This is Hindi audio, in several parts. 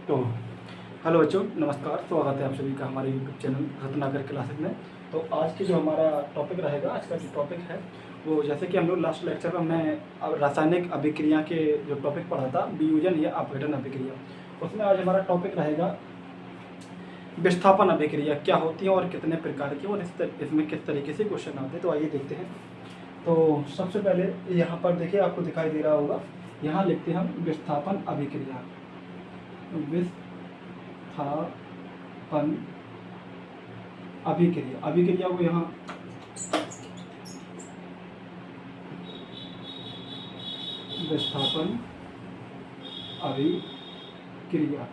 तो हेलो बच्चों, नमस्कार। स्वागत है आप सभी का हमारे यूट्यूब चैनल रत्नाकर क्लासेस में। तो आज की जो हमारा टॉपिक रहेगा, आज का जो टॉपिक है वो, जैसे कि हम लोग लास्ट लेक्चर में मैं अब रासायनिक अभिक्रिया के जो टॉपिक पढ़ा था, वियोजन या अपघटन अभिक्रिया, उसमें आज हमारा टॉपिक रहेगा विस्थापन अभिक्रिया क्या होती है और कितने प्रकार की, और इसमें किस तरीके से क्वेश्चन आते हैं। तो आइए देखते हैं। तो सबसे पहले यहाँ पर देखिए, आपको दिखाई दे रहा होगा, यहाँ लिखते हैं हम विस्थापन अभिक्रिया। विस्थापन अभिक्रिया, अभिक्रिया को यहाँ विस्थापन अभिक्रिया,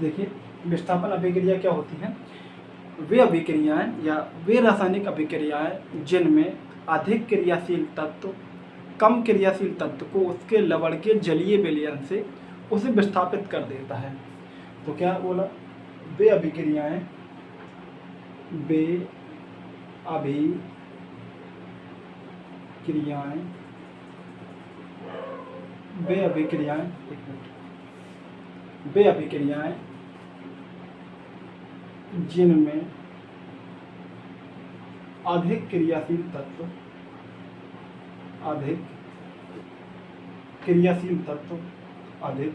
देखिए विस्थापन अभिक्रिया क्या होती है। वे अभिक्रियाएं या वे रासायनिक अभिक्रियाएं जिनमें अधिक क्रियाशील तत्व कम क्रियाशील तत्व को उसके लवण के जलीय विलयन से उसे विस्थापित कर देता है। तो क्या बोला, वे अभिक्रियाएं, वे अभिक्रियाएं, वे अभिक्रियाएं, वे अभिक्रियाएं जिनमें अधिक क्रियाशील तत्व अधिक क्रियाशील तत्व अधिक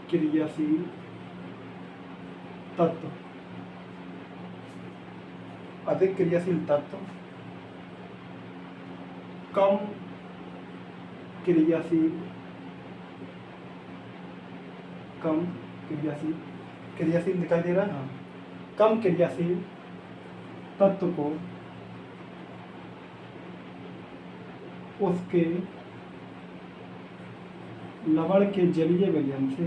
क्रियाशील तत्व अधिक क्रियाशील तत्व कम क्रियाशील क्रियाशील दिखाई दे रहा है, हाँ, कम क्रियाशील तत्व को उसके लवण के जलीय विलयन से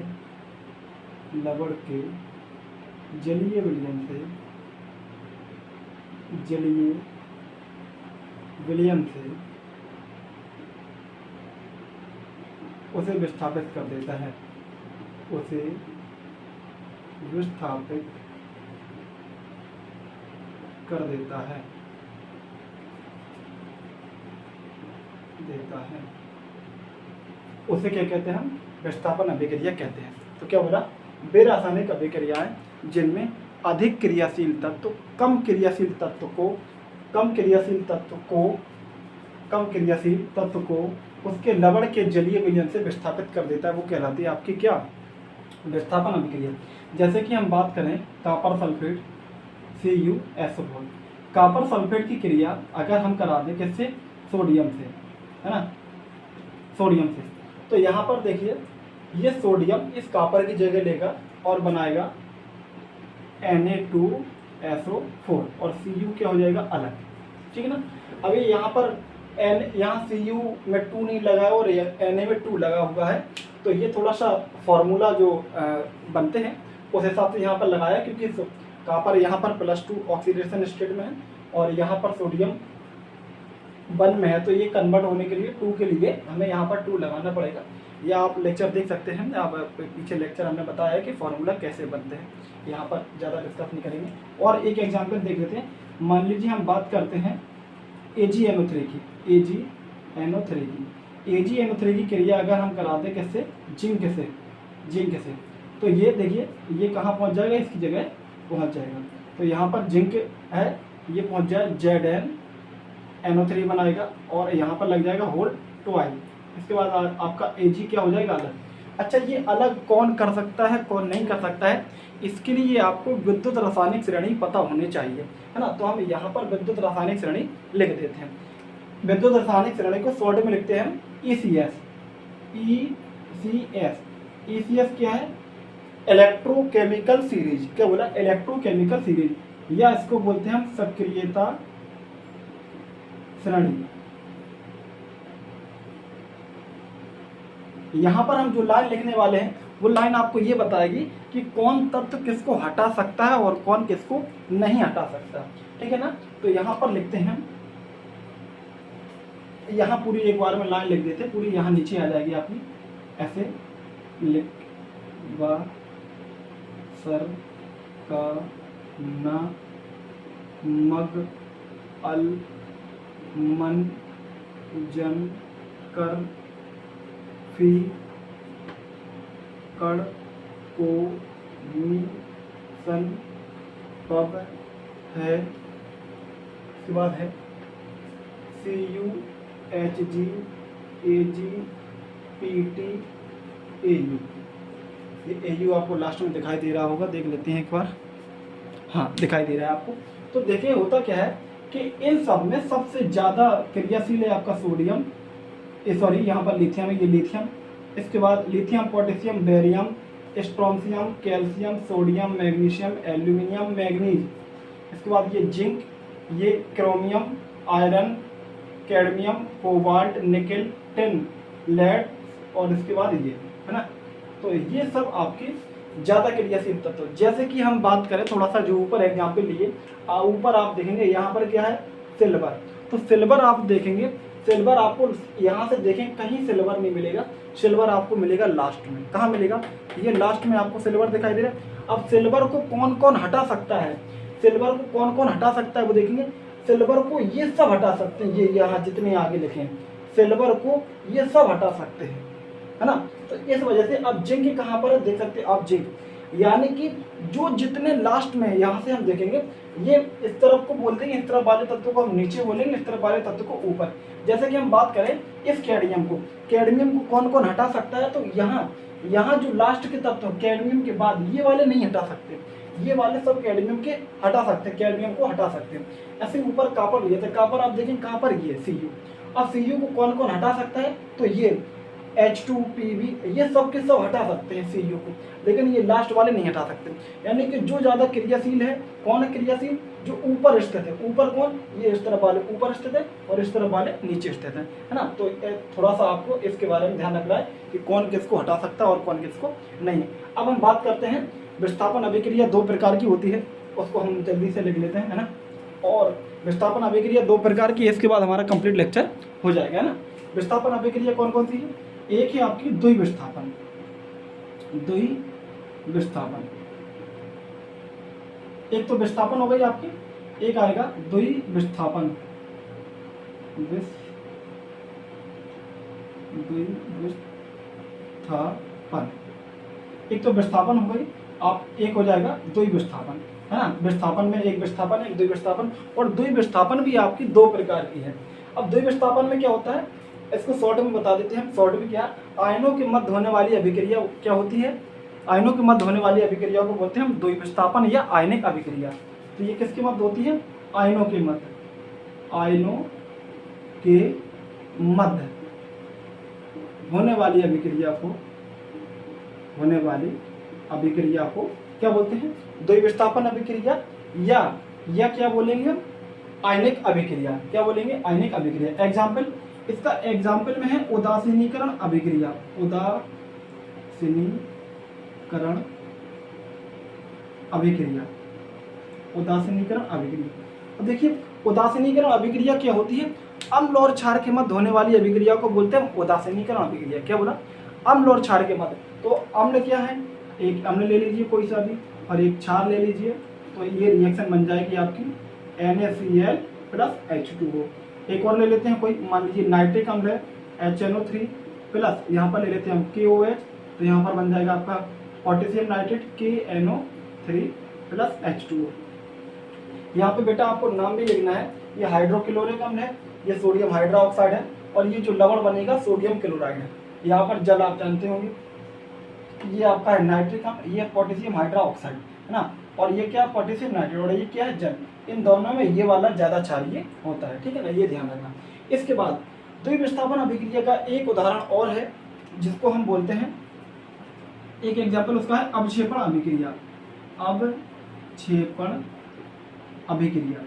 जलीय विलयन से उसे विस्थापित कर देता है, उसे विस्थापित कर देता है उसे क्या कहते हैं हम, विस्थापन अभिक्रिया कहते हैं। तो क्या बोला, वे रासायनिक अभिक्रियाएं जिनमें अधिक क्रियाशील तत्व कम क्रियाशील तत्व को उसके लवण के जलीय विलयन से विस्थापित कर देता है, वो कहलाती है आपकी क्या, विस्थापन अभिक्रिया। जैसे कि हम बात करें copper sulphate CuSO4, copper sulphate की क्रिया अगर हम करा दें किससे, सोडियम से, है ना, सोडियम से, तो यहाँ पर देखिए ये सोडियम इस कॉपर की जगह लेगा और बनाएगा Na2SO4 और Cu क्या हो जाएगा अलग, ठीक है ना। अभी यहाँ पर यहाँ Cu में 2 नहीं लगा और Na में 2 लगा हुआ है, तो ये थोड़ा सा फॉर्मूला जो बनते हैं उस हिसाब से यहाँ पर लगाया, क्योंकि कॉपर यहाँ पर +2 ऑक्सीडेशन स्टेट में है और यहाँ पर सोडियम 1 में है, तो ये कन्वर्ट होने के लिए 2 के लिए हमें यहाँ पर 2 लगाना पड़ेगा। या आप लेक्चर देख सकते हैं, आप पीछे लेक्चर हमने बताया है कि फॉर्मूला कैसे बनते हैं, यहाँ पर ज़्यादा डिस्कस नहीं करेंगे। और एक एग्जाम्पल देख लेते हैं। मान लीजिए हम बात करते हैं AgNO3 की, AgNO3 की क्रिया अगर हम करा दें किससे, जिंक से, तो ये देखिए ये कहाँ पहुँच जाएगा, इसकी जगह पहुँच जाएगा। तो यहाँ पर जिंक है, ये पहुँच जाए ZnNO3 बनाएगा और यहाँ पर लग जाएगा होल 2i। इसके बाद आपका Ag क्या हो जाएगा अलग। अच्छा, ये अलग कौन कर सकता है कौन नहीं कर सकता है, इसके लिए आपको विद्युत रासायनिक श्रेणी पता होनी चाहिए, है ना। तो हम यहाँ पर विद्युत रासायनिक श्रेणी लिख देते हैं। विद्युत रासायनिक श्रेणी को शॉर्ट में लिखते हैं ECS। ECS क्या है, इलेक्ट्रोकेमिकल सीरीज। क्या बोला, इलेक्ट्रोकेमिकल सीरीज, या इसको बोलते हैं हम सक्रियता श्रेणी। यहाँ पर हम जो लाइन लिखने वाले हैं वो लाइन आपको ये बताएगी कि कौन तत्व किसको हटा सकता है और कौन किसको नहीं हटा सकता, ठीक है ना। तो यहाँ पर लिखते हैं, यहाँ पूरी एक बार में लाइन लिख देते, पूरी यहाँ नीचे आ जाएगी आपकी, ऐसे लिख व सर का न मग अल मन जन कर फी कण को मिशन पब है, उसके बाद है CUHG AG PT AU। ये AU आपको लास्ट में दिखाई दे रहा होगा, देख लेते हैं एक बार। हाँ, दिखाई दे रहा है आपको। तो देखिए होता क्या है कि इन सब में सबसे ज़्यादा क्रियाशील है आपका सोडियम, सॉरी यहाँ पर लिथियम है, ये लिथियम। इसके बाद lithium, potassium, barium, strontium, calcium, sodium, magnesium, aluminium, manganese. इसके बाद ये जिंक, ये chromium, iron, cadmium, cobalt, nickel, tin, lead, और इसके बाद ये है ना। तो ये सब आपके ज़्यादा क्रियाशील तत्व। जैसे कि हम बात करें थोड़ा सा, जो ऊपर एग्जाम्पल लिए, ऊपर आप देखेंगे यहाँ पर क्या है, सिल्वर। तो सिल्वर आप देखेंगे, सिल्वर आपको यहाँ से देखें कहीं सिल्वर नहीं मिलेगा, सिल्वर आपको मिलेगा लास्ट में। कहाँ मिलेगा, ये लास्ट में आपको सिल्वर दिखाई दे रहा है। अब सिल्वर को कौन कौन हटा सकता है, सिल्वर को कौन कौन हटा सकता है वो देखेंगे। सिल्वर को ये सब हटा सकते हैं, ये यहाँ जितने आगे लिखे हैं, सिल्वर को ये सब हटा सकते हैं, है ना। तो इस वजह से अब जिंक कहाँ पर देख सकते हैं आप, जिंक यानी कि जो जितने लास्ट में, यहाँ से हम देखेंगे ये इस तरफ को बोलते हैं, इस तरफ वाले तत्व को हम नीचे बोलेंगे, इस तरफ वाले तत्व को ऊपर। जैसे कि हम बात करें इस कैडमियम को, कैडमियम को कौन कौन हटा सकता है, तो यहाँ जो लास्ट के तत्व कैडमियम के बाद ये वाले नहीं हटा सकते, ये वाले सब कैडमियम के हटा सकते हैं, कैडमियम को हटा सकते हैं। ऐसे ऊपर कापर लिए थे, कापर आप देखें कहाँ पर ये Cu। अब Cu को कौन कौन हटा सकता है, तो ये H2PB, ये सब के सब हटा सकते हैं Cu को, लेकिन ये लास्ट वाले नहीं हटा सकते। यानी कि जो ज़्यादा क्रियाशील है, कौन है क्रियाशील, जो ऊपर स्थित है। ऊपर कौन, ये इस तरफ वाले ऊपर स्थित है और इस तरफ वाले नीचे स्थित है ना। तो थोड़ा सा आपको इसके बारे में ध्यान रखना है कि कौन किसको हटा सकता है और कौन किसको नहीं। अब हम बात करते हैं विस्थापन अभिक्रिया 2 प्रकार की होती है, उसको हम जल्दी से लिख लेते हैं, है ना। और विस्थापन अभिक्रिया 2 प्रकार की, इसके बाद हमारा कंप्लीट लेक्चर हो जाएगा, है ना। विस्थापन अभिक्रिया कौन कौन सी है, एक है आपकी द्विविस्थापन, द्विविस्थापन। एक तो विस्थापन हो गई आपकी, एक आएगा द्विविस्थापन, द्विविस्थापन। एक तो विस्थापन हो गई आप, एक हो जाएगा द्विविस्थापन, है ना। विस्थापन में एक विस्थापन है, एक द्विविस्थापन। और द्विविस्थापन भी आपकी 2 प्रकार की है। अब द्विविस्थापन में क्या होता है, इसको शॉर्ट में बता देते हैं। शॉर्ट में क्या, आयनों के मध्य होने वाली अभिक्रिया क्या होती है, आयनों के मध्य होने वाली अभिक्रिया को बोलते हैं हम द्विविस्थापन या आयनिक अभिक्रिया। तो ये किसके मध्य होती है, आयनों के मध्य, आयनों के मध्य होने वाली अभिक्रिया को, होने वाली अभिक्रिया को क्या बोलते हैं, द्विविस्थापन अभिक्रिया, या क्या बोलेंगे हम, आयनिक अभिक्रिया। क्या बोलेंगे, आयनिक अभिक्रिया। एग्जाम्पल, इसका एग्जाम्पल में है उदासीनीकरण अभिक्रिया, उदासीनीकरण अभिक्रिया, उदासीनीकरण अभिक्रिया। तो देखिए उदासीनीकरण अभिक्रिया क्या होती है, अम्ल और क्षार के मध्य होने वाली अभिक्रिया को बोलते हैं उदासीनीकरण अभिक्रिया। क्या बोला, अम्ल और क्षार के मध्य। तो अम्ल क्या है, एक अम्ल ले लीजिए कोई सा भी, और एक क्षार ले लीजिए, तो ये रिएक्शन बन जाएगी आपकी NaCl प्लस H2O। एक और ले लेते हैं कोई, मान लीजिए नाइट्रिक अम्ल है, HNO3 प्लस यहाँ पर ले लेते हैं हम KOH, तो यहाँ पर बन जाएगा आपका potassium nitrate KNO3 plus H2O। यहाँ पे बेटा आपको नाम भी लिखना है, ये हाइड्रोक्लोरिक अम्ल है, ये सोडियम हाइड्रोक्साइड है, और ये जो लवण बनेगा सोडियम क्लोराइड है। यहाँ पर जल आप जानते होंगे, ये आपका है नाइट्रिक अम्ल, ये पोटेशियम हाइड्रोक्साइड, है ना। और ये क्या, पोटेशियम नाइट्रेट, और ये क्या है, जल। इन दोनों में ये वाला ज़्यादा क्षारीय होता है, ठीक है ना, ये ध्यान रखना। इसके बाद द्विविस्थापन अभिक्रिया का एक उदाहरण और है जिसको हम बोलते हैं, एक एग्जाम्पल उसका है अवक्षेपण अभिक्रिया, अवक्षेपण अभिक्रिया,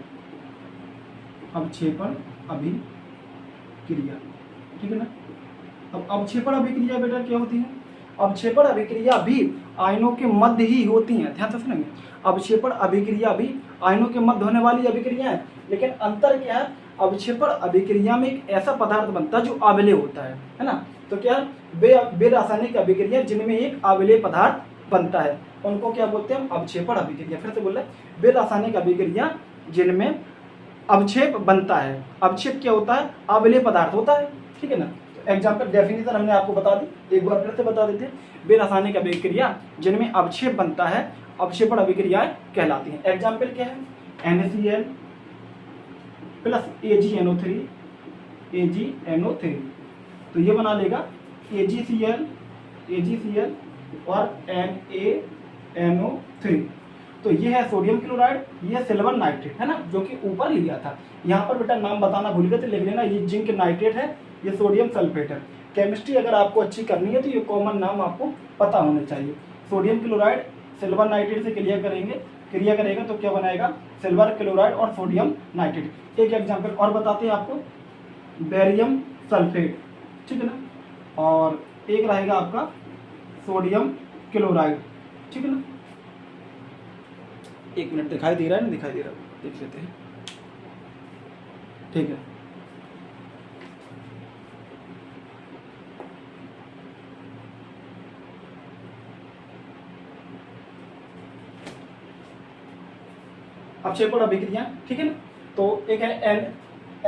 अवक्षेपण अभिक्रिया, ठीक है ना। अब अवक्षेपण अभिक्रिया बेटा क्या होती है, अवक्षेपण अभिक्रिया भी आयनों के मध्य ही होती हैं, ध्यान से सुनेंगे। अवक्षेपण अभिक्रिया भी आयनों के मध्य होने वाली अभिक्रिया है, लेकिन अंतर क्या है, अवक्षेपण अभिक्रिया में एक ऐसा पदार्थ बनता है जो अवलेय होता है ना। तो क्या वे रासायनिक अभिक्रिया जिनमें एक अवलेय पदार्थ बनता है, उनको क्या बोलते हैं, अवक्षेपण अभिक्रिया। फिर से बोल रहे, वे रासायनिक अभिक्रिया जिनमें अवक्षेप बनता है। अवक्षेप क्या होता है, अवलेय पदार्थ होता है, ठीक है ना। तो एग्जाम्पल डेफिनेशन हमने आपको बता दी, एक बार फिर से बता देते हैं। बेरासायनिक अभिक्रिया जिनमें अवक्षेप बनता है अवक्षेपण अभिक्रियाएं कहलाती हैं। एग्जाम्पल क्या है? NaCl प्लस AgNO3 तो ये बना लेगा AgCl और NaNO3। तो ये है सोडियम क्लोराइड, ये सिल्वर नाइट्रेट है ना, जो कि ऊपर लिया था। यहाँ पर बेटा नाम बताना भूल गए थे, लिख लेना, ये जिंक नाइट्रेट है, ये सोडियम सल्फेट है। केमिस्ट्री अगर आपको अच्छी करनी है तो ये कॉमन नाम आपको पता होने चाहिए। सोडियम क्लोराइड सिल्वर नाइट्रेट से क्रिया करेगा तो क्या बनाएगा? सिल्वर क्लोराइड और सोडियम नाइट्रेट। एक एग्जाम्पल और बताते हैं आपको, बेरियम सल्फेट, ठीक है ना, और एक रहेगा आपका सोडियम क्लोराइड, ठीक है ना। एक मिनट, दिखाई दे रहा है ना? दिखाई दे रहा है, देख लेते हैं, ठीक है। अवक्षेपण अभिक्रिया, ठीक है ना। तो एक है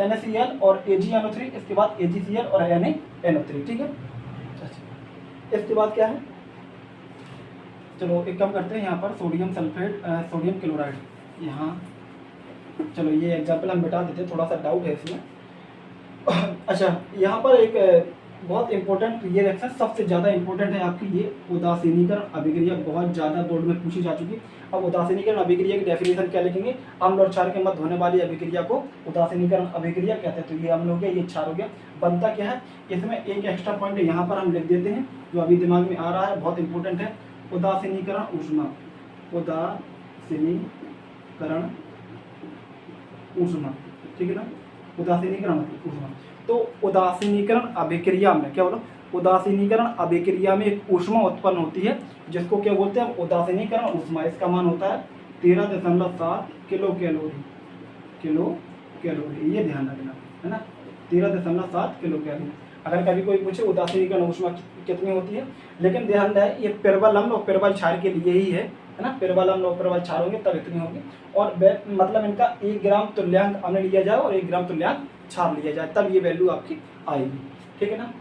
NaCl और AgNO3, इसके बाद AgCl और NaNO3, ठीक है। इसके बाद क्या है? चलो एक काम करते हैं, यहाँ पर सोडियम सल्फेट सोडियम क्लोराइड, यहाँ चलो ये एग्जाम्पल हम बिठा देते हैं, थोड़ा सा डाउट है इसमें। अच्छा, यहाँ पर एक बहुत इंपॉर्टेंट ये रिएक्शन सबसे ज़्यादा इंपॉर्टेंट है आपकी, ये उदासीनीकरण अभिक्रिया, बहुत ज़्यादा बोर्ड में पूछी जा चुकी। अब उदासीनीकरण अभिक्रिया की डेफिनेशन क्या लिखेंगे? अम्ल और क्षार के मध्य होने वाली अभिक्रिया को उदासीनीकरण अभिक्रिया कहते हैं। तो ये अम्ल हो गया, ये क्षार हो गया। बनता क्या है? इसमें एक एक्स्ट्रा पॉइंट यहाँ पर हम लिख देते हैं, जो अभी दिमाग में आ रहा है, बहुत इंपॉर्टेंट है। उदासीनीकरण ऊष्मा, उदासीनीकरण ऊष्मा, ठीक है ना, उदासीनीकरण ऊष्मा। तो उदासीनीकरण अभिक्रिया में क्या बोलो? उदासीनीकरण अभिक्रिया में एक ऊष्मा उत्पन्न होती है, जिसको क्या बोलते हैं? उदासीनीकरण ऊष्मा। इसका मान होता है 13.7 किलो कैलोरी, ये ध्यान रखना है ना, 13.7 किलो कैलोरी। अगर कभी कोई पूछे उदासीनीकरण ऊष्मा कितनी होती है, लेकिन ध्यान रहे ये प्रबल अम्ल और प्रबल क्षार के लिए ही है ना। प्रबल अम्ल और प्रबल क्षार होंगे तब इतनी होगी, और मतलब इनका 1 ग्राम तुल्यांक अम्ल लिया जाए और 1 ग्राम तुल्यांक क्षार लिया जाए, तब ये वैल्यू आपकी आएगी, ठीक है ना।